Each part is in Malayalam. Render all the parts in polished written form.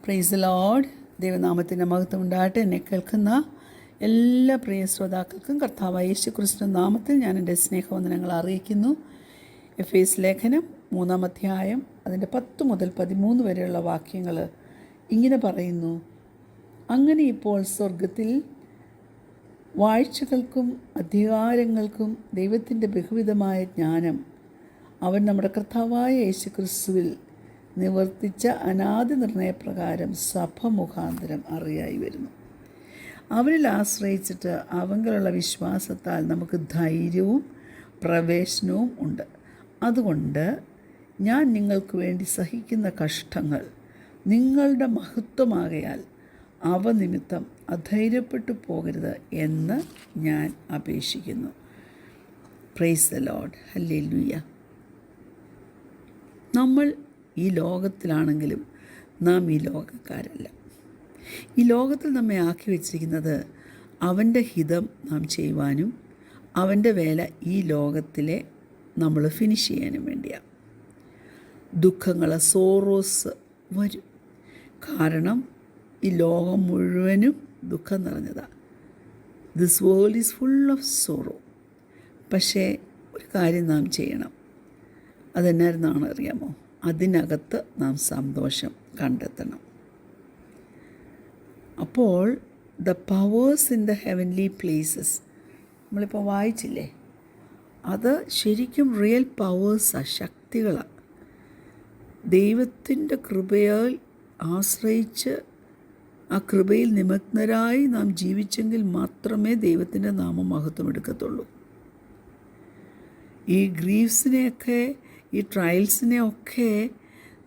Price the Lord. ദൈവനാമത്തിൻ്റെ മഹത്വം ഉണ്ടാകട്ടെ. എന്നെ കേൾക്കുന്ന എല്ലാ പ്രിയ ശ്രോതാക്കൾക്കും കർത്താവായ യേശു ക്രിസ്തു നാമത്തിൽ ഞാൻ എൻ്റെ സ്നേഹവന്ദനങ്ങൾ അറിയിക്കുന്നു. എഫേസ് ലേഖനം 3-ാം അധ്യായം അതിൻ്റെ 10 മുതൽ 13 വരെയുള്ള വാക്യങ്ങൾ ഇങ്ങനെ പറയുന്നു: അങ്ങനെ ഇപ്പോൾ സ്വർഗത്തിൽ വാഴ്ചകൾക്കും അധികാരങ്ങൾക്കും ദൈവത്തിൻ്റെ ബഹുവിധമായ ജ്ഞാനം അവൻ നമ്മുടെ കർത്താവായ യേശു ക്രിസ്തുവിൽ നിവർത്തിച്ച അനാദി നിർണയപ്രകാരം സഭ മുഖാന്തരം അറിയായി വരുന്നു. അവനിൽ ആശ്രയിച്ചിട്ട് അവങ്കിലുള്ള വിശ്വാസത്താൽ നമുക്ക് ധൈര്യവും പ്രവേശനവും ഉണ്ട്. അതുകൊണ്ട് ഞാൻ നിങ്ങൾക്ക് വേണ്ടി സഹിക്കുന്ന കഷ്ടങ്ങൾ നിങ്ങളുടെ മഹത്വമാകയാൽ അവ നിമിത്തം അധൈര്യപ്പെട്ടു പോകരുത് എന്ന് ഞാൻ അപേക്ഷിക്കുന്നു. Price the Lord. ഹല്ലേലൂയ. നമ്മൾ ഈ ലോകത്തിലാണെങ്കിലും നാം ഈ ലോകക്കാരല്ല. ഈ ലോകത്തിൽ നമ്മെ ആക്കി വച്ചിരിക്കുന്നത് അവൻ്റെ ഹിതം നാം ചെയ്യുവാനും അവൻ്റെ വേല ഈ ലോകത്തിലെ നമ്മൾ ഫിനിഷ് ചെയ്യാനും വേണ്ടിയാണ്. ദുഃഖങ്ങൾ, സോറോസ് വരും. കാരണം ഈ ലോകം മുഴുവനും ദുഃഖം നിറഞ്ഞതാണ്. This world is full of sorrow. പക്ഷേ ഒരു കാര്യം നാം ചെയ്യണം. അതെന്നായിരുന്നാണ് അറിയാമോ? അതിനകത്ത് നാം സന്തോഷം കണ്ടെത്തണം. അപ്പോൾ the powers in the heavenly places നമ്മളിപ്പോൾ വായിച്ചില്ലേ, അത് ശരിക്കും റിയൽ പവേഴ്സാണ്, ശക്തികളാണ്. ദൈവത്തിൻ്റെ കൃപയാൽ ആശ്രയിച്ച് ആ കൃപയിൽ നിമഗ്നരായി നാം ജീവിച്ചെങ്കിൽ മാത്രമേ ദൈവത്തിൻ്റെ നാമം മഹത്വം എടുക്കത്തുള്ളൂ. ഈ ഗ്രീവ്സിനെയൊക്കെ, ഈ ട്രയൽസിനെയൊക്കെ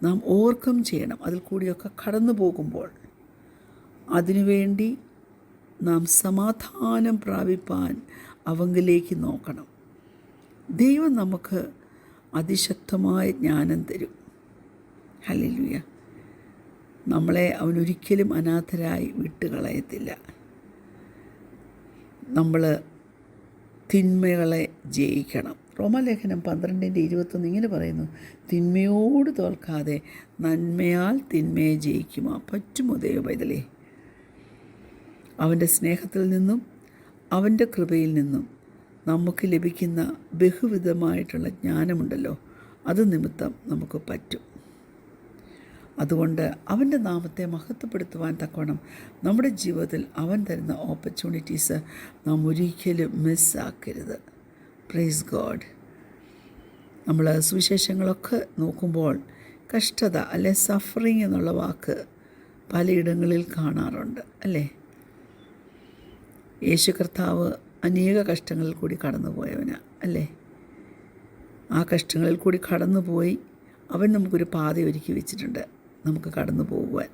നാം ഓവർകം ചെയ്യണം. അതിൽ കൂടിയൊക്കെ കടന്നു പോകുമ്പോൾ അതിനുവേണ്ടി നാം സമാധാനം പ്രാപിപ്പാൻ അവങ്കിലേക്ക് നോക്കണം. ദൈവം നമുക്ക് അതിശക്തമായ ജ്ഞാനം തരും. ഹല്ലേലൂയ. നമ്മളെ അവനൊരിക്കലും അനാഥരായി വിട്ടുകളയത്തില്ല. നമ്മൾ തിന്മകളെ ജയിക്കണം. റോമാലേഖനം 12:21 ഇങ്ങനെ പറയുന്നു: തിന്മയോട് തോൽക്കാതെ നന്മയാൽ തിന്മയെ ജയിക്കുമോ പറ്റുമോ ദൈവപൈതലേ? അവൻ്റെ സ്നേഹത്തിൽ നിന്നും അവൻ്റെ കൃപയിൽ നിന്നും നമുക്ക് ലഭിക്കുന്ന ബഹുവിധമായിട്ടുള്ള ജ്ഞാനമുണ്ടല്ലോ, അത് നിമിത്തം നമുക്ക് പറ്റും. അതുകൊണ്ട് അവൻ്റെ നാമത്തെ മഹത്വപ്പെടുത്തുവാൻ തക്കവണ്ണം നമ്മുടെ ജീവിതത്തിൽ അവൻ തരുന്ന ഓപ്പർച്യൂണിറ്റീസ് നാം ഒരിക്കലും മിസ്സാക്കരുത്. Praise God. നമ്മൾ സുവിശേഷങ്ങളൊക്കെ നോക്കുമ്പോൾ കഷ്ടത അല്ലെ സഫറിങ് എന്നുള്ള വാക്ക് പലയിടങ്ങളിൽ കാണാറുണ്ട് അല്ലേ? യേശു കർത്താവ് അനേക കഷ്ടങ്ങളിൽ കൂടി കടന്നുപോയവനാണ് അല്ലേ? ആ കഷ്ടങ്ങളിൽ കൂടി കടന്നുപോയി അവൻ നമുക്കൊരു പാത ഒരുക്കി വെച്ചിട്ടുണ്ട് നമുക്ക് കടന്നു പോകുവാൻ.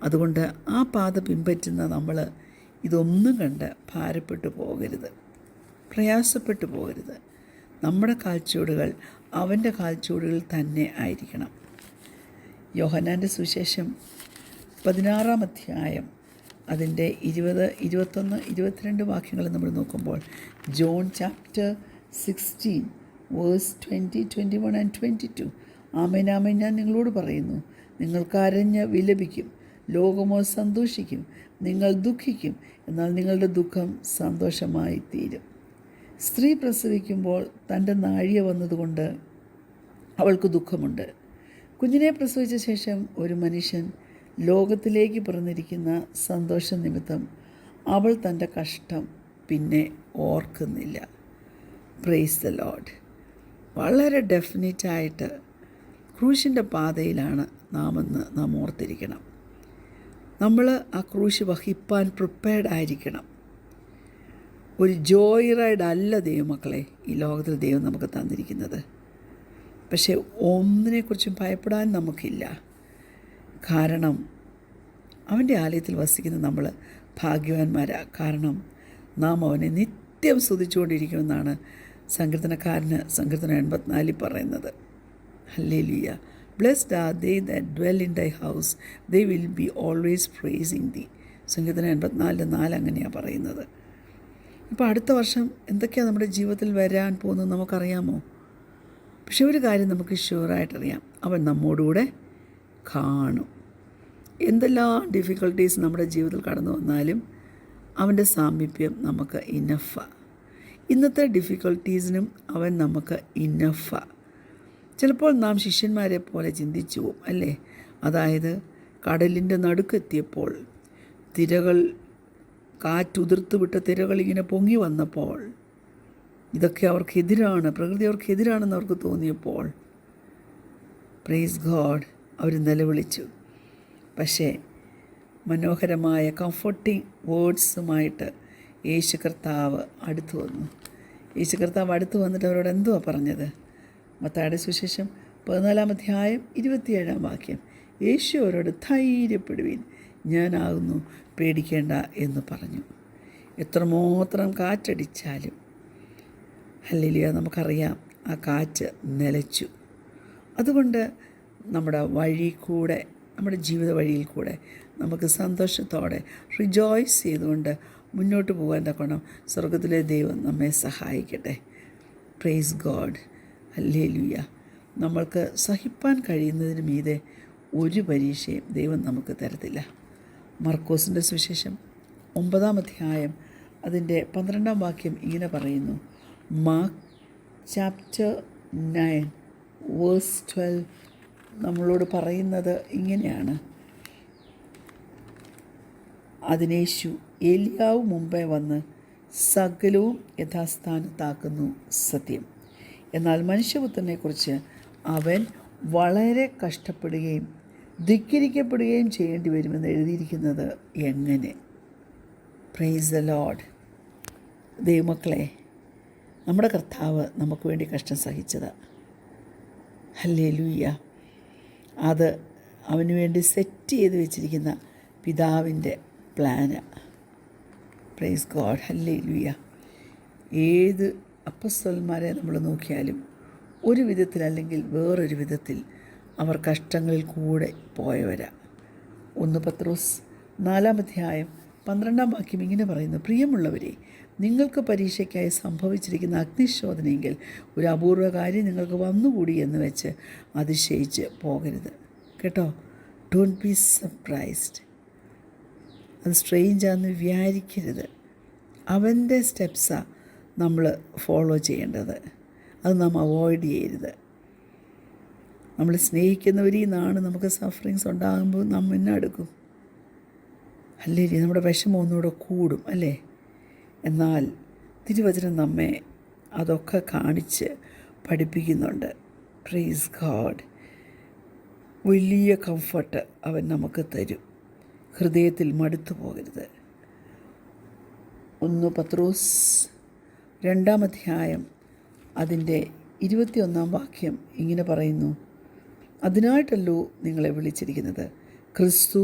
അതുകൊണ്ട് ആ പാത പിൻപറ്റുന്ന നമ്മൾ ഇതൊന്നും കണ്ട് ഭാരപ്പെട്ടു പോകരുത്, പ്രയാസപ്പെട്ടു പോകരുത്. നമ്മുടെ കാൽച്ചുവടുകൾ അവൻ്റെ കാൽച്ചുവടുകൾ തന്നെ ആയിരിക്കണം. യോഹന്നാൻ്റെ സുവിശേഷം 16-ാം അധ്യായം അതിൻ്റെ 20, 21, 22 വാക്യങ്ങൾ നമ്മൾ നോക്കുമ്പോൾ, ജോൺ ചാപ്റ്റർ 16 വേഴ്സ് 20, 21 and 22, ആമേൻ ആമേൻ ഞാൻ നിങ്ങളോട് പറയുന്നു, നിങ്ങൾ കരഞ്ഞ് വിലപിക്കും, ലോകമോ സന്തോഷിക്കും. നിങ്ങൾ ദുഃഖിക്കും, എന്നാൽ നിങ്ങളുടെ ദുഃഖം സന്തോഷമായി തീരും. സ്ത്രീ പ്രസവിക്കുമ്പോൾ തൻ്റെ നാഴിക വന്നതുകൊണ്ട് അവൾക്ക് ദുഃഖമുണ്ട്. കുഞ്ഞിനെ പ്രസവിച്ച ശേഷം ഒരു മനുഷ്യൻ ലോകത്തിലേക്ക് പിറന്നിരിക്കുന്ന സന്തോഷ നിമിത്തം അവൾ തൻ്റെ കഷ്ടം പിന്നെ ഓർക്കുന്നില്ല. Praise the Lord. വളരെ ഡെഫിനറ്റായിട്ട് ക്രൂശിൻ്റെ പാതയിലാണ് നാം ഓർത്തിരിക്കണം. നമ്മൾ ആ ക്രൂശ് വഹിപ്പാൻ പ്രിപ്പയർഡ് ആയിരിക്കണം. ഒരു ജോയ് റൈഡ് അല്ല ദൈവമക്കളെ ഈ ലോകത്തിൽ ദൈവം നമുക്ക് തന്നിരിക്കുന്നത്. പക്ഷേ ഒന്നിനെക്കുറിച്ചും ഭയപ്പെടാൻ നമുക്കില്ല. കാരണം അവൻ്റെ ആലയത്തിൽ വസിക്കുന്ന നമ്മൾ ഭാഗ്യവാന്മാരാണ്. കാരണം നാം അവനെ നിത്യം സ്തുതിച്ചുകൊണ്ടിരിക്കുമെന്നാണ് സങ്കീർത്തനക്കാരന് സങ്കീർത്തനം 84 പറയുന്നത്. Hallelujah. Blessed are they that dwell in thy house, they will be always praising thee. സങ്കീർത്തനം 84:4 അങ്ങനെയാണ് പറയുന്നത്. ഇപ്പോൾ അടുത്ത വർഷം എന്തൊക്കെയാണ് നമ്മുടെ ജീവിതത്തിൽ വരാൻ പോകുന്നത് നമുക്കറിയാമോ? പക്ഷെ ഒരു കാര്യം നമുക്ക് ഷുവറായിട്ടറിയാം, അവൻ നമ്മോടുകൂടെ കാണും. എന്തെല്ലാം ഡിഫിക്കൽട്ടീസ് നമ്മുടെ ജീവിതത്തിൽ കടന്നു വന്നാലും അവൻ്റെ സാമീപ്യം നമുക്ക് ഇനഫാണ്. ഇന്നത്തെ ഡിഫിക്കൽട്ടീസിനും അവൻ നമുക്ക് ഇനഫാണ്. ചിലപ്പോൾ നാം ശിഷ്യന്മാരെ പോലെ ചിന്തിച്ചു പോവും, അല്ലേ? അതായത് കടലിൻ്റെ നടുക്കെത്തിയപ്പോൾ തിരകൾ, കാറ്റുതിർത്ത് വിട്ട തിരകൾ ഇങ്ങനെ പൊങ്ങി വന്നപ്പോൾ ഇതൊക്കെ അവർക്കെതിരാണ്, പ്രകൃതി അവർക്കെതിരാണെന്ന് അവർക്ക് തോന്നിയപ്പോൾ പ്രൈസ് ഗോഡ് അവർ നിലവിളിച്ചു. പക്ഷേ മനോഹരമായ കംഫർട്ടിങ് വേർഡ്സുമായിട്ട് യേശു കർത്താവ് അടുത്തു വന്നു. യേശു കർത്താവ് അടുത്തു വന്നിട്ട് അവരോട് എന്തുവാ പറഞ്ഞത്? മത്തായിയുടെ സുവിശേഷം 14 അധ്യായം 27 വാക്യം. യേശു അവരോട് ധൈര്യപ്പെടുവീൻ, ഞാനാകുന്നു, പേടിക്കേണ്ട എന്ന് പറഞ്ഞു. എത്രമാത്രം കാറ്റടിച്ചാലും ഹല്ലേലൂയ നമുക്കറിയാം ആ കാറ്റ് നിലച്ചു. അതുകൊണ്ട് നമ്മുടെ വഴി കൂടെ, നമ്മുടെ ജീവിത വഴിയിൽ കൂടെ നമുക്ക് സന്തോഷത്തോടെ റിജോയ്സ് ചെയ്തുകൊണ്ട് മുന്നോട്ട് പോകാൻ തക്കണം സ്വർഗത്തിലെ ദൈവം നമ്മെ സഹായിക്കട്ടെ. Praise God. ഹല്ലേലൂയ. നമ്മൾക്ക് സഹിപ്പാൻ കഴിയുന്നതിന് മീതെ ഒരു പരീക്ഷയും ദൈവം നമുക്ക് തരത്തില്ല. മർക്കോസിൻ്റെ സുവിശേഷം 9 അധ്യായം അതിൻ്റെ 12 വാക്യം ഇങ്ങനെ പറയുന്നു. മാർക്ക് ചാപ്റ്റർ 9 വേഴ്സ് 12 നമ്മളോട് പറയുന്നത് ഇങ്ങനെയാണ്. അതിനേശു, ഏലിയാവ് മുമ്പേ വന്ന് സകലവും യഥാസ്ഥാനത്താക്കുന്നു സത്യം. എന്നാൽ മനുഷ്യപുത്രനെക്കുറിച്ച് അവൻ വളരെ കഷ്ടപ്പെടുകയും ധിക്കരിക്കപ്പെടുകയും ചെയ്യേണ്ടി വരുമെന്ന് എഴുതിയിരിക്കുന്നത് എങ്ങനെ? Praise the Lord. ദൈവമക്കളെ, നമ്മുടെ കർത്താവ് നമുക്ക് വേണ്ടി കഷ്ടം സഹിച്ചത്, ഹല്ലേലൂയ, അത് അവന് വേണ്ടി സെറ്റ് ചെയ്ത് വെച്ചിരിക്കുന്ന പിതാവിൻ്റെ പ്ലാന്. Praise God. ഹല്ലേലൂയ. ഏത് അപ്പസ്തലന്മാരെ നമ്മൾ നോക്കിയാലും ഒരു വിധത്തിൽ അല്ലെങ്കിൽ വേറൊരു വിധത്തിൽ അവർ കഷ്ടങ്ങളിൽ കൂടെ പോയവരാ. 1 പത്രോസ് 4 അധ്യായം 12 വാക്യം ഇങ്ങനെ പറയുന്നു. പ്രിയമുള്ളവരെ, നിങ്ങൾക്ക് പരീക്ഷയ്ക്കായി സംഭവിച്ചിരിക്കുന്ന അഗ്നിശോധനയെങ്കിൽ ഒരു അപൂർവ കാര്യം നിങ്ങൾക്ക് വന്നുകൂടി എന്ന് വെച്ച് അതിശയിച്ച് പോകരുത്. കേട്ടോ, ഡോണ്ട് ബി സർപ്രൈസ്ഡ്. അത് സ്ട്രേഞ്ചാണെന്ന് വിചാരിക്കരുത്. അവൻ്റെ സ്റ്റെപ്സാണ് നമ്മൾ ഫോളോ ചെയ്യേണ്ടത്. അത് നാം അവോയ്ഡ് ചെയ്യരുത്. നമ്മൾ സ്നേഹിക്കുന്നവരിൽ നിന്നാണ് നമുക്ക് സഫറിങ്സ് ഉണ്ടാകുമ്പോൾ നാം മുന്നെടുക്കും, അല്ലേ? നമ്മുടെ വിഷമം ഒന്നുകൂടെ കൂടും, അല്ലേ? എന്നാൽ തിരുവചനം നമ്മെ അതൊക്കെ കാണിച്ച് പഠിപ്പിക്കുന്നുണ്ട്. Praise God. വലിയ കംഫർട്ട് അവൻ നമുക്ക് തരും. ഹൃദയത്തിൽ മടുത്തു പോകരുത്. 1 പത്രോസ് 2 അധ്യായം അതിൻ്റെ 21 വാക്യം ഇങ്ങനെ പറയുന്നു. അതിനായിട്ടല്ലോ നിങ്ങളെ വിളിച്ചിരിക്കുന്നത്. ക്രിസ്തു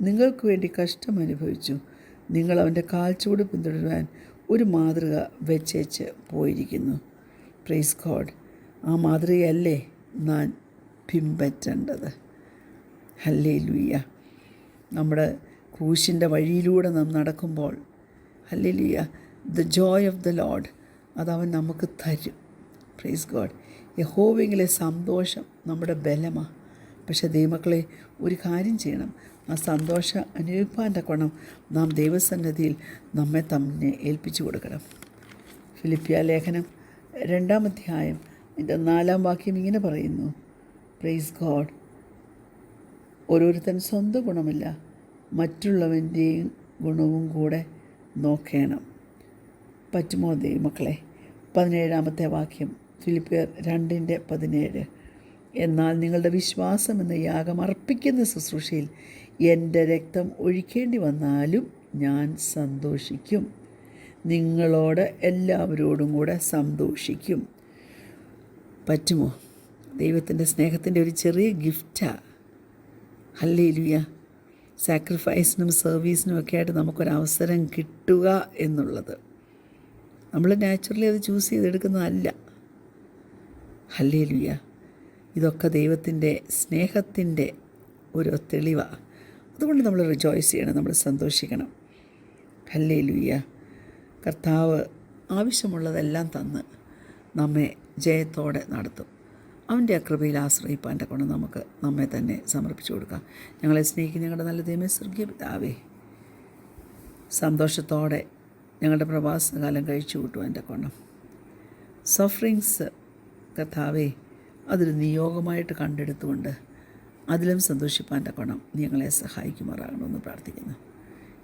നിങ്ങൾക്ക് വേണ്ടി കഷ്ടം അനുഭവിച്ചു. നിങ്ങൾ അവൻ്റെ കാൽച്ചുവട് പിന്തുടരുവാൻ ഒരു മാതൃക വെച്ചേച്ച് പോയിരിക്കുന്നു. Praise God. ആ മാതൃകയല്ലേ നാം പിൻപറ്റേണ്ടത്? ഹല്ലേലൂയ. നമ്മുടെ ക്രൂശിൻ്റെ വഴിയിലൂടെ നാം നടക്കുമ്പോൾ hallelujah, the joy of the Lord അതവൻ നമുക്ക് തരും. Praise God. യഹോവയെങ്കിലെ സന്തോഷം നമ്മുടെ ബലമാണ്. പക്ഷേ ദൈവമക്കളെ, ഒരു കാര്യം ചെയ്യണം. ആ സന്തോഷം അനുഭവിപ്പാൻ തക്കവണ്ണം നാം ദൈവസന്നിധിയിൽ നമ്മെ തന്നെ ഏൽപ്പിച്ചു കൊടുക്കണം. ഫിലിപ്പിയ ലേഖനം 2 അധ്യായം ഇതിൻ്റെ 4 വാക്യം ഇങ്ങനെ പറയുന്നു. Praise God. ഓരോരുത്തൻ സ്വന്തം ഗുണമില്ല, മറ്റുള്ളവൻ്റെയും ഗുണവും കൂടെ നോക്കണം. പറ്റുമോ ദൈവമക്കളെ? 17 വാക്യം ഫിലിപ്പിയർ 2:17. എന്നാൽ നിങ്ങളുടെ വിശ്വാസം എന്ന യാഗം അർപ്പിക്കുന്ന ശുശ്രൂഷയിൽ എൻ്റെ രക്തം ഒഴിക്കേണ്ടി വന്നാലും ഞാൻ സന്തോഷിക്കും. നിങ്ങളോട് എല്ലാവരോടും കൂടെ സന്തോഷിക്കും. പറ്റുമോ? ദൈവത്തിൻ്റെ സ്നേഹത്തിൻ്റെ ഒരു ചെറിയ ഗിഫ്റ്റാണ്. ഹല്ലേലൂയ. സാക്രിഫൈസിനും സർവീസിനും ഒക്കെ ആയിട്ട് നമുക്കൊരവസരം കിട്ടുക എന്നുള്ളത് നമ്മൾ നാച്ചുറലി അത് ചൂസ് ചെയ്തെടുക്കുന്നതല്ല. ഹല്ലേലൂയ. ഇതൊക്കെ ദൈവത്തിൻ്റെ സ്നേഹത്തിൻ്റെ ഒരു തെളിവാണ്. അതുകൊണ്ട് നമ്മൾ റിജോയ്സ് ചെയ്യണം, നമ്മൾ സന്തോഷിക്കണം. ഹല്ലേലൂയ. കർത്താവ് ആവശ്യമുള്ളതെല്ലാം തന്ന് നമ്മെ ജയത്തോടെ നടത്തും. അവൻ്റെ ആ കൃപയിൽ ആശ്രയിപ്പാൻ്റെ കൊണ്ട് നമുക്ക് നമ്മെ തന്നെ സമർപ്പിച്ചു കൊടുക്കാം. ഞങ്ങളെ സ്നേഹിക്കുന്ന ഞങ്ങളുടെ നല്ല ദൈവമേ, സ്വർഗീയ പിതാവേ, സന്തോഷത്തോടെ ഞങ്ങളുടെ പ്രവാസകാലം കഴിച്ചു കൂട്ടുവാൻ്റെ കൊണം സഫറിങ്സ് കർത്താവേ അതൊരു നിയോഗമായിട്ട് കണ്ടെടുത്തുകൊണ്ട് അതിലും സന്തോഷിപ്പാൻ്റെ കൊണം നീ ഞങ്ങളെ സഹായിക്കുമാറാകണമെന്ന് പ്രാർത്ഥിക്കുന്നു.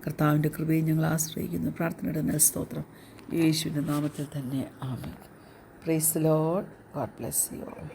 കർത്താവിൻ്റെ കൃപയും ഞങ്ങൾ ആശ്രയിക്കുന്നു. പ്രാർത്ഥനയുടെ മേൽ സ്തോത്രം യേശുവിൻ്റെ നാമത്തിൽ തന്നെ ആമേൻ. Praise the Lord. God bless you all.